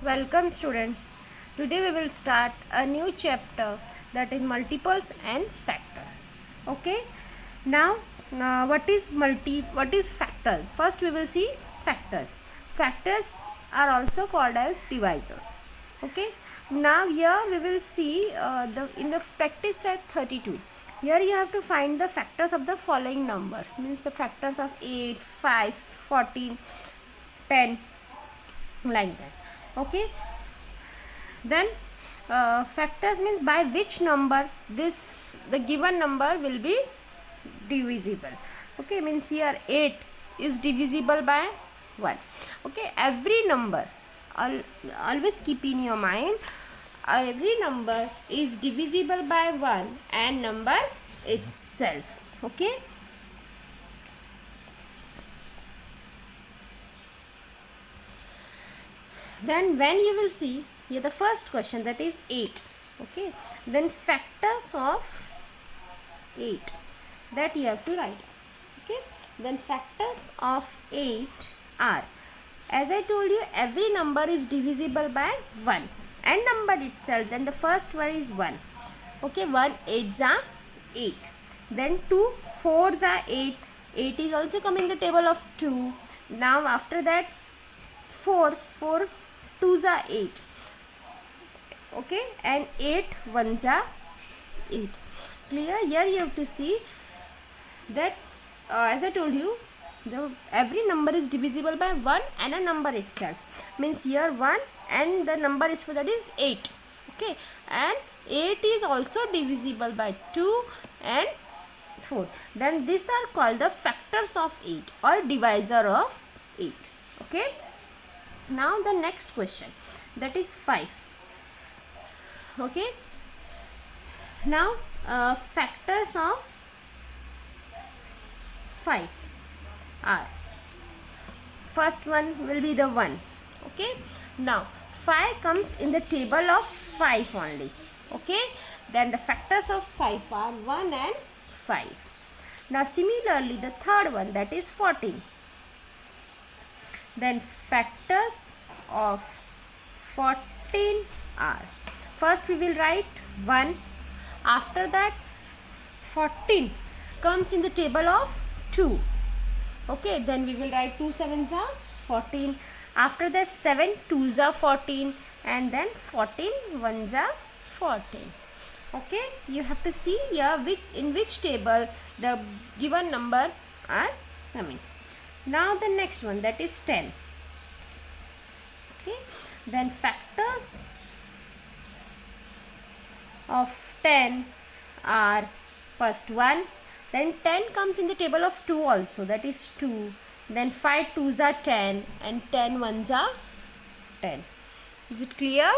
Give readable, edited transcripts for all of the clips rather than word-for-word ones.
Welcome students. Today we will start a new chapter, that is multiples and factors. Okay. Now what is factor? First we will see factors. Factors are also called as divisors. Okay. Now here we will see in the practice set 32. Here you have to find the factors of the following numbers, means the factors of 8, 5, 14, 10, like that. Okay. Then factors means by which number the given number will be divisible. Okay, means here 8 is divisible by 1. Okay, every number, always keep in your mind, every number is divisible by 1 and number itself. Okay. Then when you will see here the first question, that is 8. Okay, then factors of 8, that you have to write. Okay, then factors of 8 are, as I told you, every number is divisible by 1 and number itself. Then the first one is 1. Okay, 1 8s are 8. Then 2 4s are 8. 8 is also coming in the table of 2. Now after that 4 2s are 8. Okay, and 8 1s are 8. Clear? Here you have to see that as I told you, every number is divisible by 1 and a number itself. Means here 1 and the number is for that is 8. Okay, and 8 is also divisible by 2 and 4. Then these are called the factors of 8 or divisor of 8. Okay. Now the next question, that is 5. Okay. Now factors of 5 are, first one will be the 1. Okay. Now 5 comes in the table of 5 only. Okay. Then the factors of 5 are 1 and 5. Now similarly the third one, that is 14. Then factors of 14 are, first we will write 1. After that 14 comes in the table of 2. Okay, then we will write 2 7s are 14. After that 7 2s are 14 and then 14 1s are 14. Okay, you have to see here in which table the given number are coming. Now the next one, that is 10. Okay, then factors of 10 are, first 1, then 10 comes in the table of 2 also, that is 2, then 5 2s are 10 and 10 1s are 10. Is it clear?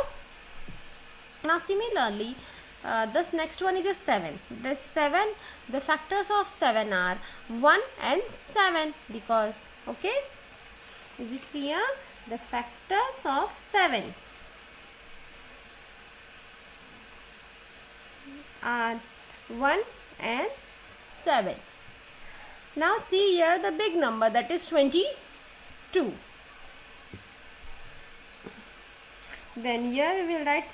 Now similarly this next one is a 7. The factors of 7 are 1 and 7, because, okay, is it clear? The factors of 7 are 1 and 7. Now see here the big number, that is 22. Then here we will write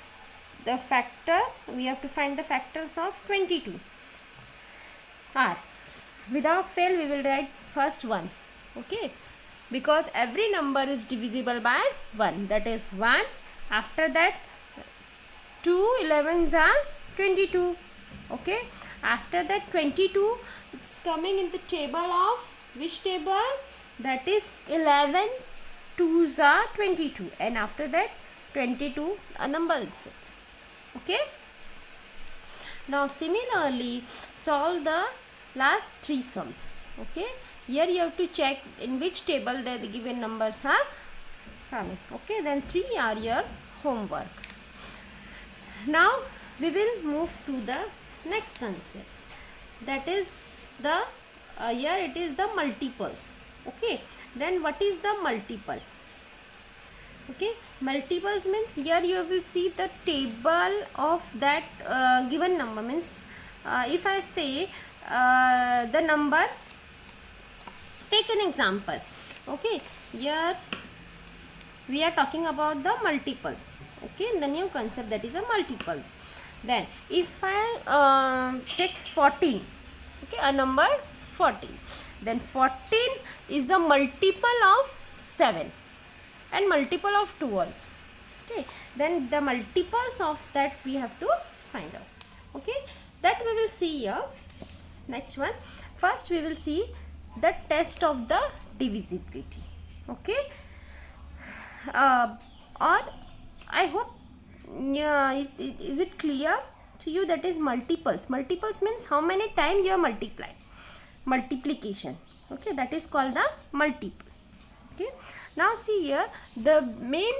the factors, we have to find the factors of 22 are, without fail we will write first 1. Okay, because every number is divisible by 1, that is 1. After that 2 11s are 22. Okay, after that 22, it's coming in the table of which table? That is 11 2s are 22, and after that 22 a number itself. Okay. Now similarly solve the last 3 sums. Okay, here you have to check in which table the given numbers are coming. Okay, then 3 are your homework. Now we will move to the next concept, that is the here it is the multiples. Okay, then what is the multiple? Okay, multiples means here you will see the table of that given number. Means if I say the number, take an example. Okay, here we are talking about the multiples. Okay, in the new concept, that is a multiples. Then if I take 14, okay, a number 14, then 14 is a multiple of 7 and multiple of 2 also. Okay, then the multiples of that we have to find out. Okay, that we will see here. Next one, first we will see the test of the divisibility. Okay, or I hope, yeah, is it clear to you? That is multiples. Multiples means how many times you multiply. Multiplication. Okay, that is called the multiple. Okay, now see here the main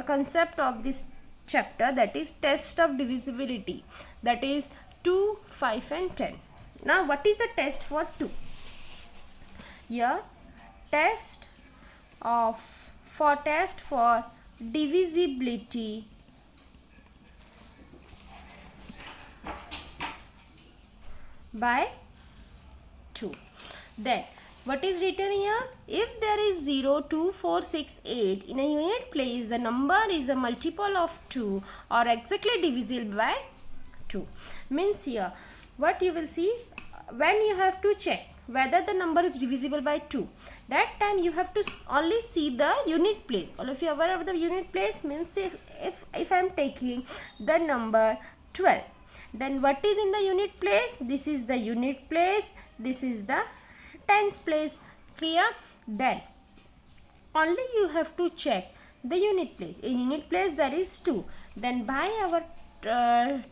concept of this chapter, that is test of divisibility, that is 2, 5 and 10. Now what is the test for 2? Here test for divisibility by 2. Then what is written here? If there is 0, 2, 4, 6, 8 in a unit place, the number is a multiple of 2 or exactly divisible by 2. Means here what you will see, when you have to check whether the number is divisible by 2, that time you have to only see the unit place. All of you are aware of the unit place? Means if I am taking the number 12, then what is in the unit place? This is the unit place, this is the tens place. Clear? Then only you have to check the unit place. In unit place there is 2. Then by our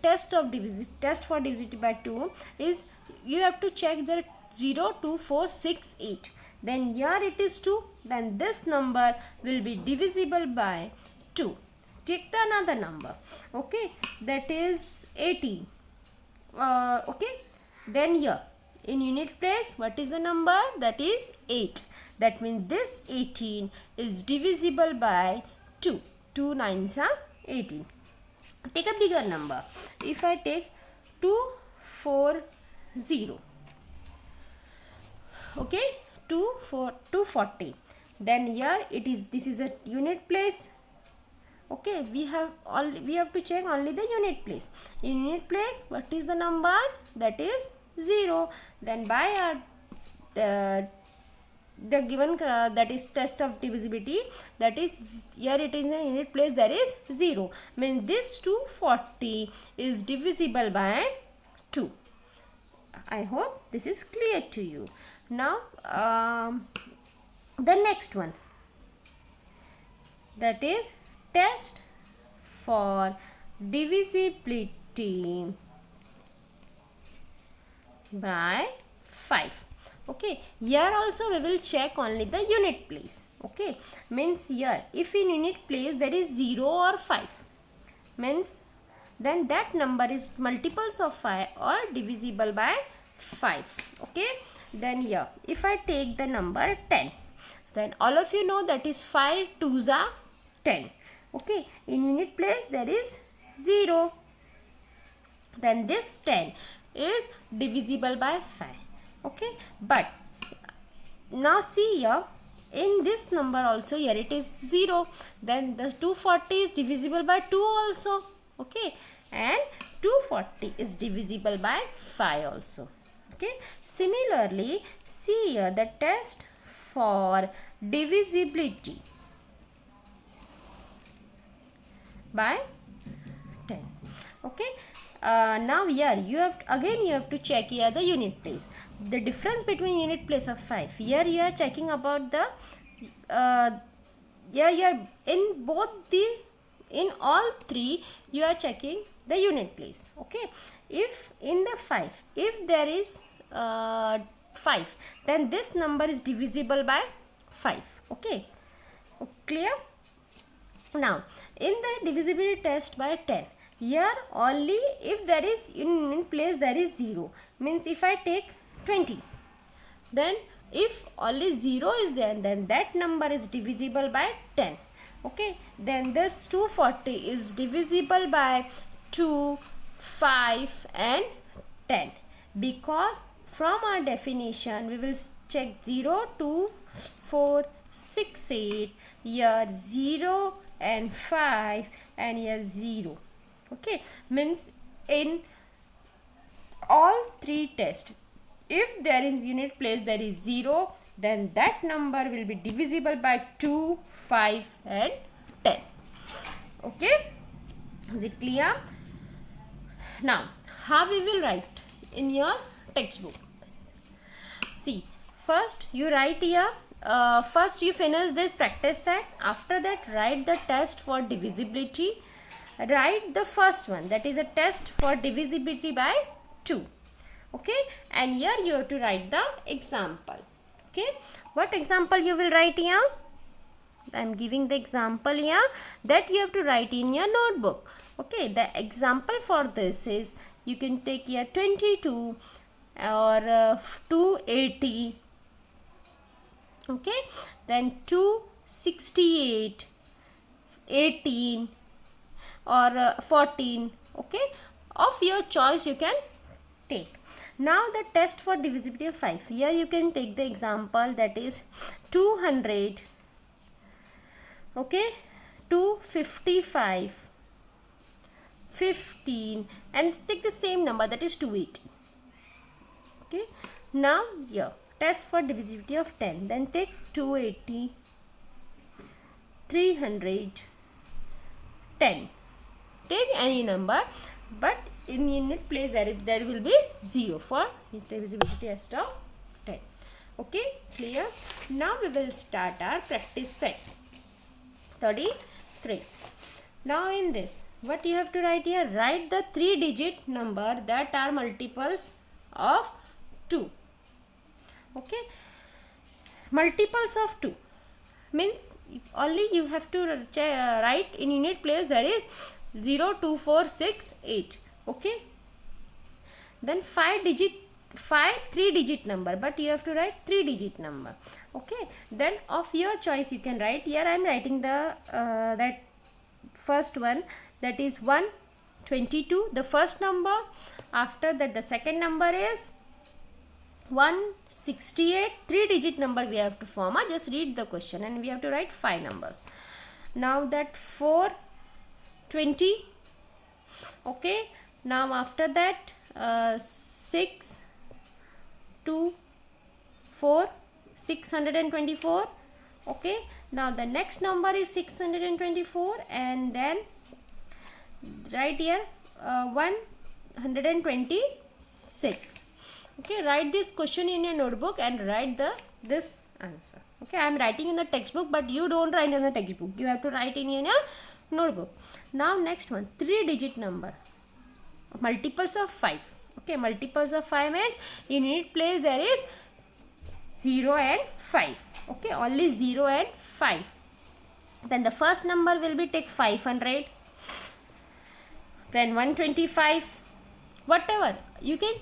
test for divisibility by 2 is, you have to check the 0, 2, 4, 6, 8. Then here it is 2. Then this number will be divisible by 2. Take the another number. Okay, that is 18. Okay, then here in unit place, what is the number? That is 8. That means this 18 is divisible by 2. 2 9s are 18. Take a bigger number. If I take 240, okay, 240, then here it is, this is a unit place. Okay, we have to check only the unit place. In unit place, what is the number? That is 0. Then by our the given that is test of divisibility, that is here it is in the unit place, there is 0. Means this 240 is divisible by 2. I hope this is clear to you. Now the next one, that is test for divisibility by 5. Okay, here also we will check only the unit place. Okay, means here if in unit place there is 0 or 5, means then that number is multiples of 5 or divisible by 5. Okay, then here if I take the number 10, then all of you know that is 5 2s are 10. Okay, in unit place there is 0. Then this 10 is divisible by 5. Okay, but now see here, in this number also, here it is 0. Then the 240 is divisible by 2 also. Okay, and 240 is divisible by 5 also. Okay, similarly, see here the test for divisibility by 10. Okay, now here you have to check here the unit place. The difference between unit place of 5, here you are checking about the here you are in all three you are checking the unit place. Okay, if in the 5, if there is 5, then this number is divisible by 5. Okay, clear? Now in the divisibility test by 10, here only if there is in place there is 0, means if I take 20, then if only 0 is there, then that number is divisible by 10. Okay, then this 240 is divisible by 2, 5 and 10, because from our definition we will check 0, 2, 4, 6, 8, here 0 and 5, and here 0. Okay, means in all three tests, if there is unit place there is 0, then that number will be divisible by 2, 5 and 10. Okay, is it clear? Now how we will write in your textbook? See, first you write here, first you finish this practice set. After that, write the test for divisibility. Write the first one, that is a test for divisibility by 2. Okay, and here you have to write the example. Okay, what example you will write here? I am giving the example here that you have to write in your notebook. Okay, the example for this is, you can take here 22 or 280. Okay, then 268, 18 or 14. Okay, of your choice you can take. Now the test for divisibility of 5. Here you can take the example, that is 200. Okay, 255, 15, and take the same number, that is 280. Okay, now here test for divisibility of 10. Then take 280, 300, 10. Take any number, but in unit place there will be 0 for divisibility test of 10. Okay, clear? Now we will start our practice set 33. Now in this, what you have to write here? Write the 3-digit number that are multiples of 2. Okay, multiples of 2 means only you have to write in unit place there is 0, 2, 4, 6, 8. Okay, then 3-digit number, but you have to write 3-digit number. Okay, then of your choice you can write. Here I am writing the that first one, that is 122, the first number. After that the second number is 168. 3-digit number we have to form. Just read the question and we have to write 5 numbers. Now that 420. Okay, now after that 6, 2, 4, 624. Okay, now the next number is 624, and then right here 126. Okay, write this question in your notebook and write this answer. Okay, I am writing in the textbook, but you don't write in the textbook, you have to write in your notebook. Now next one, 3-digit number, multiples of 5. Okay, multiples of 5 means in unit place there is 0 and 5. Okay, only 0 and 5. Then the first number will be take 500, then 125, whatever you can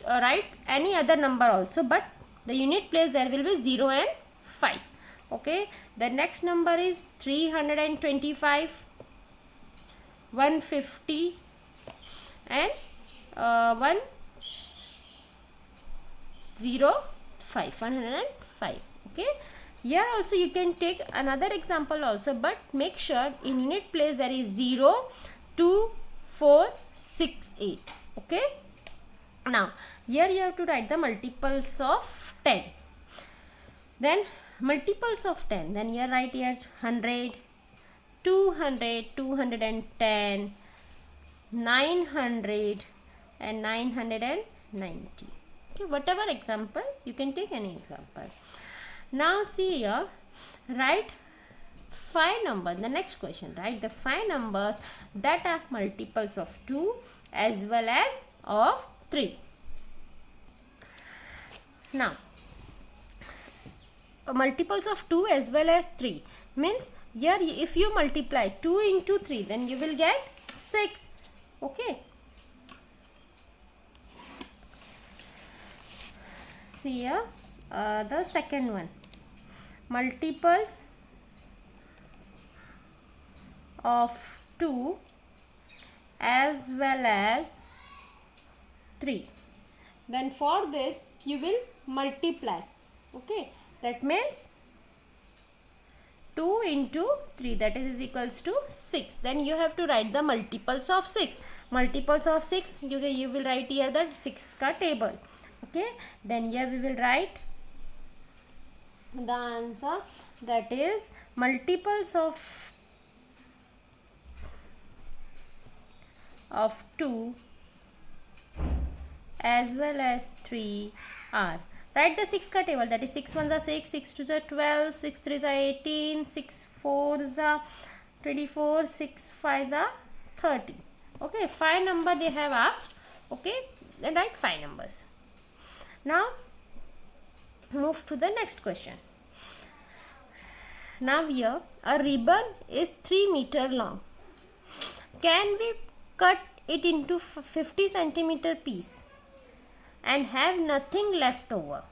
write any other number also, but the unit place there will be 0 and 5. Okay, the next number is 325, 150 and 105. Okay, here also you can take another example also, but make sure in unit place there is 0, 2, 4, 6, 8. Okay, now here you have to write the multiples of 10. Then multiples of 10, then here write here 100, 200, 210, 900 and 990. Okay, whatever example, you can take any example. Now see here, write 5 numbers. The next question, write the 5 numbers that are multiples of 2 as well as of 3. Now multiples of 2 as well as 3 means here if you multiply 2 into 3, then you will get 6. Okay, see here the second one, multiples of 2 as well as 3. Then for this you will multiply. Okay, that means 2 into 3, that is equals to 6. Then you have to write the multiples of 6. Multiples of 6, you will write here the 6 ka table. Okay, then here we will write the answer, that is multiples of 2 as well as 3 are. Write the 6 ka table, that is 6 1s are 6, 6 2s are 12, 6 3s are 18, 6 4s are 24, 6 5s are 30. Okay, 5 number they have asked. Okay, then write 5 numbers. Now move to the next question. Now here a ribbon is 3 meter long. Can we cut it into 50 centimeter piece and have nothing left over?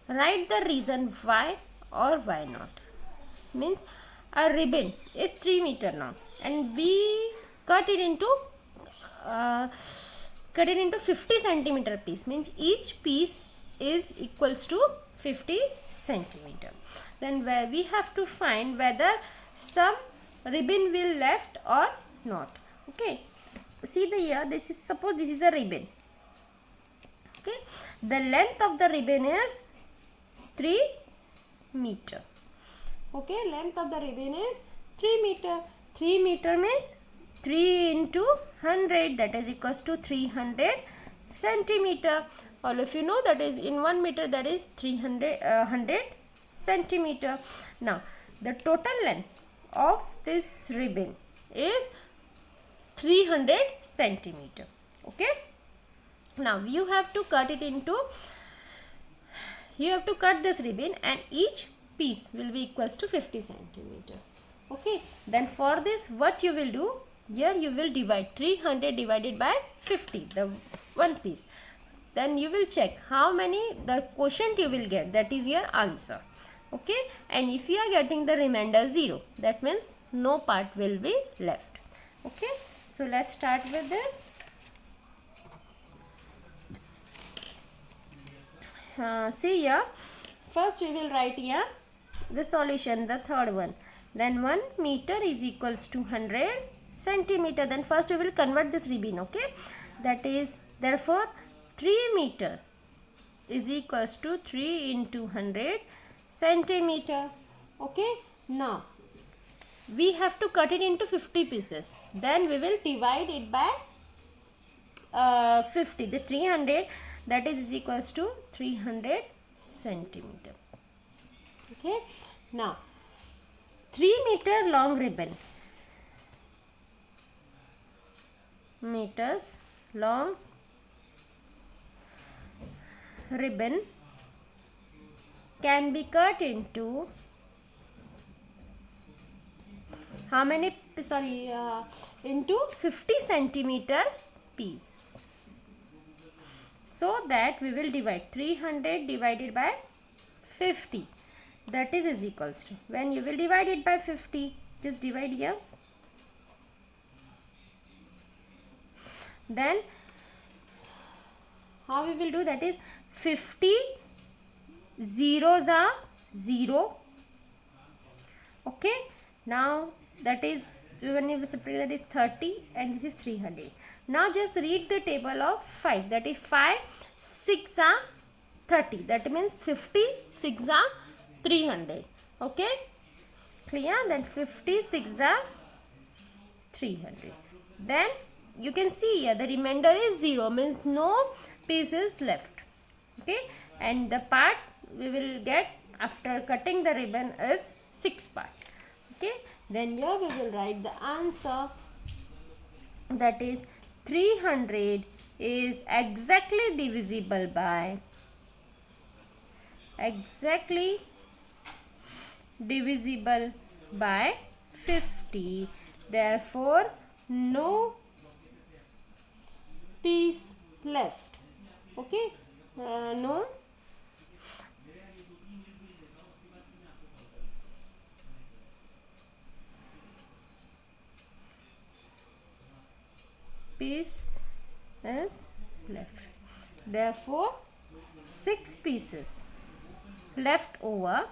Write the reason why or why not. Means a ribbon is 3 meter long and we cut it into 50 centimeter piece. Means each piece is equals to 50 centimeter. Then we have to find whether some ribbon will left or not. Okay, see the here, this is, suppose this is a ribbon. Okay, the length of the ribbon is 3 meter. Okay, length of the ribbon is 3 meter. 3 meter means 3 into 100, that is equals to 300 centimeter. All of you know that is in 1 meter, that is 100 centimeter. Now the total length of this ribbon is 300 centimeter. Okay, now you have to cut it into, you have to cut this ribbon and each piece will be equals to 50 centimeter. Okay, then for this what you will do, here you will divide 300 divided by 50, the one piece. Then you will check how many the quotient you will get, that is your answer. Okay, and if you are getting the remainder 0, that means no part will be left. Okay, so let's start with this. See here, first we will write here the solution, the third one. Then 1 meter is equals to 100 centimeter. Then first we will convert this ribbon. Okay, that is therefore 3 meter is equals to 3 into 100 centimeter. Okay, now we have to cut it into 50 pieces. Then we will divide it by 50. The 300, that is equals to 300 centimeter. Okay, now 3 meter long ribbon, meters long ribbon can be cut into how many, into 50 centimeter piece. So that we will divide 300 divided by 50, that is equals to, when you will divide it by 50, just divide here. Then how we will do, that is 50 zeros are 0. Okay, now that is, when you separate, that is 30 and this is 300. Now just read the table of 5, that is 5 6 are 30, that means 50 6 are 300. Okay, clear? Then 50 6 are 300. Then you can see here the remainder is 0, means no pieces left. Okay, and the part we will get after cutting the ribbon is 6 part. Okay, then here we will write the answer, that is 300 is exactly divisible by 50. Therefore no piece left. Okay, no piece is left. Therefore 6 pieces left over.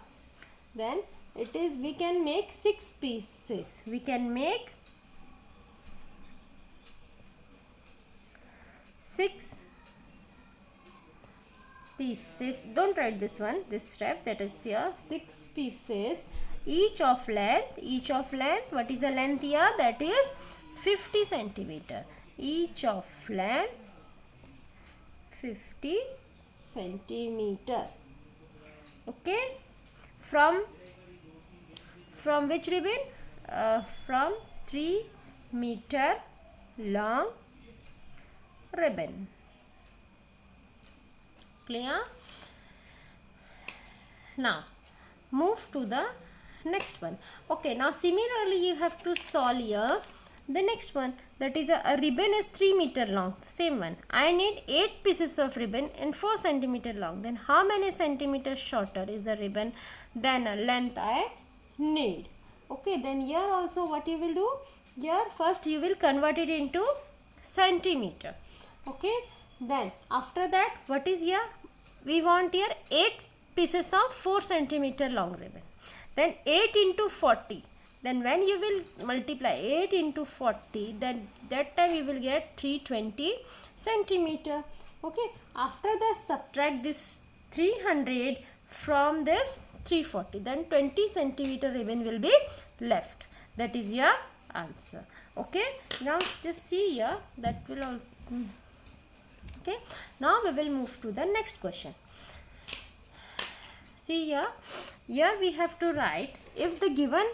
Then it is, we can make 6 pieces. We can make 6 pieces. Don't write this one, this step, that is here. 6 pieces, each of length. What is the length here? That is 50 centimeter. Each of length 50 centimeter. Okay, from which ribbon? From 3 meter long ribbon. Clear? Now move to the next one. Okay, now similarly you have to solve here the next one, that is a ribbon is 3 meter long. Same one, I need 8 pieces of ribbon and 4 centimeter long. Then how many centimeters shorter is the ribbon than a length I need? Okay, then here also what you will do, here first you will convert it into centimeter. Okay, then after that what is here, we want here 8 pieces of 4 centimeter long ribbon. Then 8 into 40. Then when you will multiply 8 into 40, then that time you will get 320 centimeter. Okay, after that subtract this 300 from this 340, then 20 centimeter ribbon will be left. That is your answer. Okay, now just see here, that will all. Okay, now we will move to the next question. See here we have to write, if the given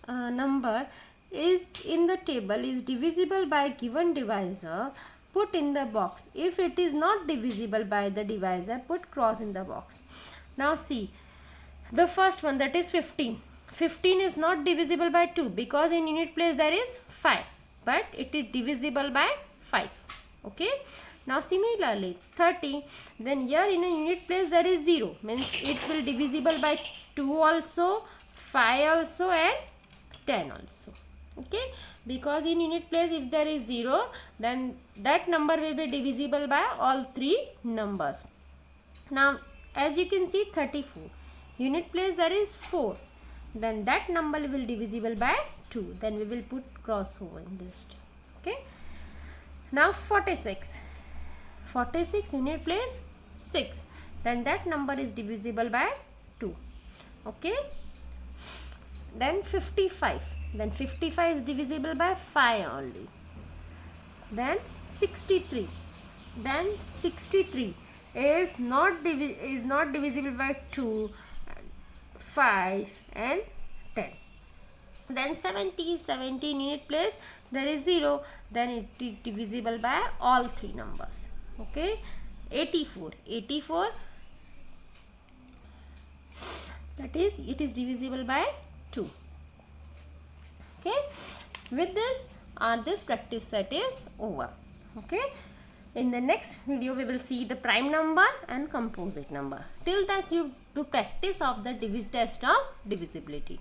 number is in the table is divisible by given divisor, put in the box. If it is not divisible by the divisor, put cross in the box. Now see, the first one, that is 15. 15 is not divisible by 2 because in unit place there is 5, but it is divisible by 5. Okay, now similarly 30, then here in a unit place there is 0, means it will divisible by 2 also, 5 also and 10 also. Okay, because in unit place if there is 0, then that number will be divisible by all 3 numbers. Now as you can see 34, unit place there is 4, then that number will divisible by 2, then we will put crossover in this. Okay, now 46 unit place 6, then that number is divisible by 2. Okay, then 55, then 55 is divisible by 5 only. Then 63, then 63 is not divisible by 2, 5 and 10. Then 70 unit place there is 0, then it is divisible by all 3 numbers. Okay, 84, that is, it is divisible by 2. Okay, with this this practice set is over. Okay, in the next video we will see the prime number and composite number. Till that you do practice of the test of divisibility.